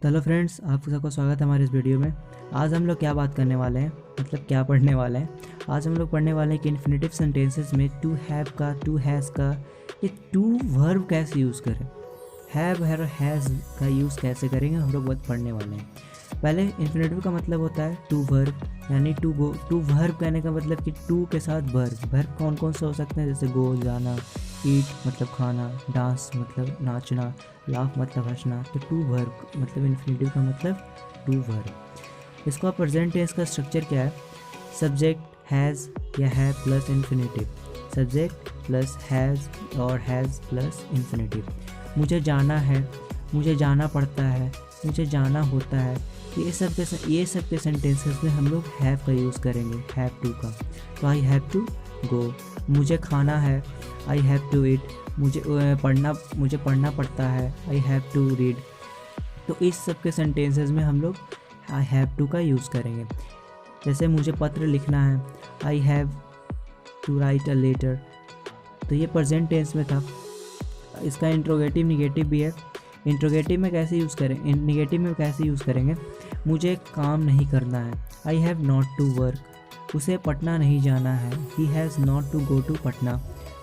तो hello friends, आप सबका स्वागत है हमारे इस वीडियो में। आज हम लोग क्या बात करने वाले हैं, मतलब क्या पढ़ने वाले हैं। आज हम लोग पढ़ने वाले हैं कि इन्फिनेटिव सेंटेंसेस में टू हैव का, टू हैज़ का, ये टू वर्ब कैसे यूज़ करें। हैव और हैज़ का यूज़ कैसे करेंगे हम लोग बहुत पढ़ने वाले हैं। पहले इन्फिनेटिव का मतलब होता है टू वर्ब, यानी टू गो। टू वर्ब कहने का मतलब कि टू के साथ वर्ब। वर्ब कौन कौन से हो सकते हैं, जैसे गो जाना, ईट मतलब खाना, डांस मतलब नाचना, लाफ मतलब हंसना। तो टू वर्ब मतलब इन्फिनेटिव का मतलब टू वर्ब। इसको आप प्रेजेंट टेंस का स्ट्रक्चर क्या है, सब्जेक्ट हैज़ या है plus infinitive, subject plus has और हैज़ प्लस इन्फिनेटिव। मुझे जाना है, मुझे जाना पड़ता है, मुझे जाना होता है। ये सब के सेंटेंसेस में हम लोग हैव का यूज़ करेंगे, हैव टू का। तो आई हैव टू गो, मुझे खाना है, आई हैव टू ईट, मुझे पढ़ना पड़ता है, आई हैव टू रीड। तो इस सब के सेंटेंसेस में हम लोग आई हैव टू का यूज़ करेंगे। जैसे मुझे पत्र लिखना है, I have to write a letter. तो ये प्रेजेंट टेंस में था। इसका इंट्रोगेटिव निगेटिव भी है। इंट्रोगेटिव में कैसे यूज़ करें, निगेटिव में कैसे यूज़ करेंगे, मुझे काम नहीं करना है, I have not to work, उसे पटना नहीं जाना है, he has not to go to Patna.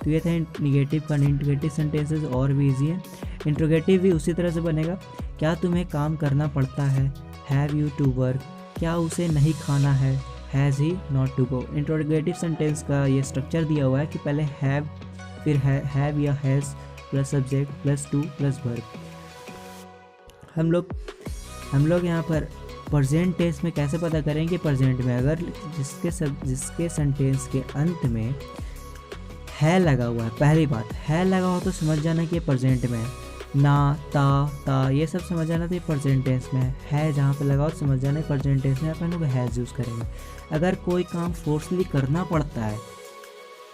तो ये था निगेटिव का। इंट्रोगेटिव सेंटेंसेस और भी ईजी है। इंट्रोगेटिव भी उसी तरह से बनेगा, क्या तुम्हें काम करना पड़ता है, हैव यू टू वर्क, क्या उसे नहीं खाना है, has he not to go. Interrogative sentence का ये स्ट्रक्चर दिया हुआ है कि पहले हैव, फिर हैव या has plus subject plus two plus verb. हम लोग यहाँ पर प्रेजेंट टेंस में कैसे पता करें कि प्रेजेंट में अगर जिसके सेंटेंस के अंत में है लगा हुआ है, पहली बात है लगा हुआ तो समझ जाना कि ये प्रेजेंट में है। ना, ता ये सब समझ जाना तो ये प्रेजेंट टेंस में है। जहाँ पे लगा हो तो समझ जाना प्रेजेंट टेंस में, अपन लोग हैज़ यूज़ करेंगे। अगर कोई काम फोर्सली करना पड़ता है,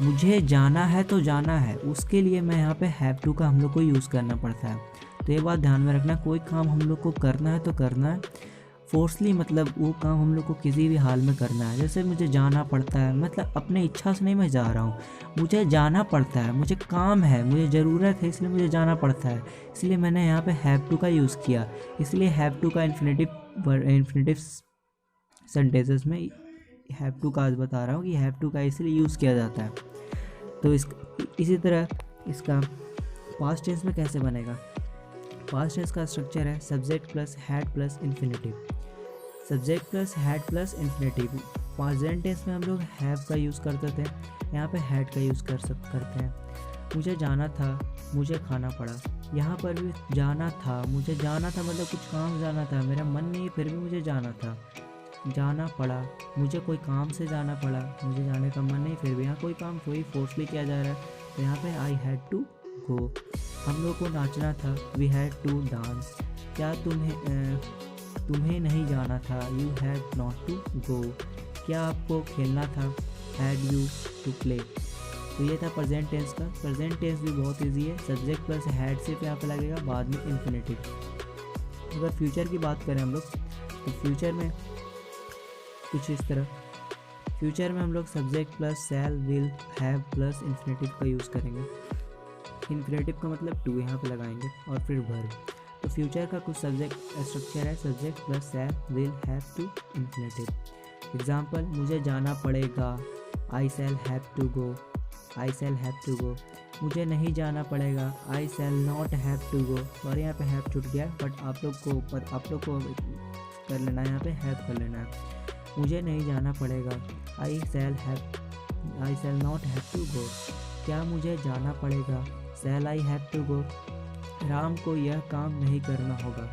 मुझे जाना है तो जाना है, उसके लिए मैं यहाँ पे हैव टू का हम लोग को यूज़ करना पड़ता है। तो ये बात ध्यान में रखना, कोई काम हम लोग को करना है तो करना है फोर्सली, मतलब वो काम हम लोग को किसी भी हाल में करना है। जैसे मुझे जाना पड़ता है, मतलब अपने इच्छा से नहीं मैं जा रहा हूँ, मुझे जाना पड़ता है, मुझे काम है, मुझे ज़रूरत है, इसलिए मुझे जाना पड़ता है। इसलिए मैंने यहाँ पे हैव टू का यूज़ किया। इसलिए हैव टू का इन्फिनेटिव सेंटेंसेस में हैव टू का आज बता रहा हूँ कि हैव टू का इसलिए यूज़ किया जाता है। तो इसी तरह इसका पास्ट टेंस में कैसे बनेगा। पास्ट टेंस का स्ट्रक्चर है subject plus had plus infinitive, subject plus had plus infinitive. Present tense में हम लोग हैव का यूज़ करते थे, यहाँ पे हैड का यूज़ करते हैं। मुझे जाना था, मुझे खाना पड़ा। यहाँ पर भी जाना था, मुझे जाना था मतलब कुछ काम जाना था, मेरा मन नहीं फिर भी मुझे जाना था। जाना पड़ा, मुझे कोई काम से जाना पड़ा, मुझे जाने का मन नहीं फिर भी यहाँ कोई काम कोई फोर्सली किया जा रहा है। तो यहाँ पे आई हैड टू गो। हम लोग को नाचना था, वी हैड टू डांस। क्या तुम्हें नहीं जाना था, you had not to go. क्या आपको खेलना था, हैड यू टू प्ले। तो ये था प्रेजेंट टेंस का। प्रेजेंट टेंस भी बहुत इजी है, सब्जेक्ट प्लस हैड सिर्फ यहाँ पे लगेगा, बाद में इन्फिनेटिव। अगर फ्यूचर की बात करें हम लोग, तो फ्यूचर में कुछ इस तरह, फ्यूचर में हम लोग subject plus shall, will, have plus infinitive का यूज़ करेंगे। इन्फिनेटिव का मतलब टू यहाँ पे लगाएंगे और फिर वर्ब। तो फ्यूचर का कुछ सब्जेक्ट स्ट्रक्चर है, subject plus shall, will, have to infinitive. Example, मुझे जाना पड़ेगा, I shall have to go, I shall have to go. मुझे नहीं जाना पड़ेगा, I shall not have to go. और यहाँ पे हैव छूट गया, बट आप लोग को कर लेना है, यहाँ पे हैव कर लेना है। मुझे नहीं जाना पड़ेगा, I shall not have to go. क्या मुझे जाना पड़ेगा, shall I have to go. Ram को यह काम नहीं करना होगा,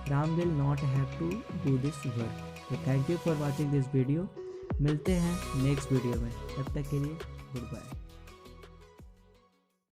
Ram will not have to do this work. तो thank you for watching this video. मिलते हैं नेक्स्ट वीडियो में, तब तक के लिए गुड बाय।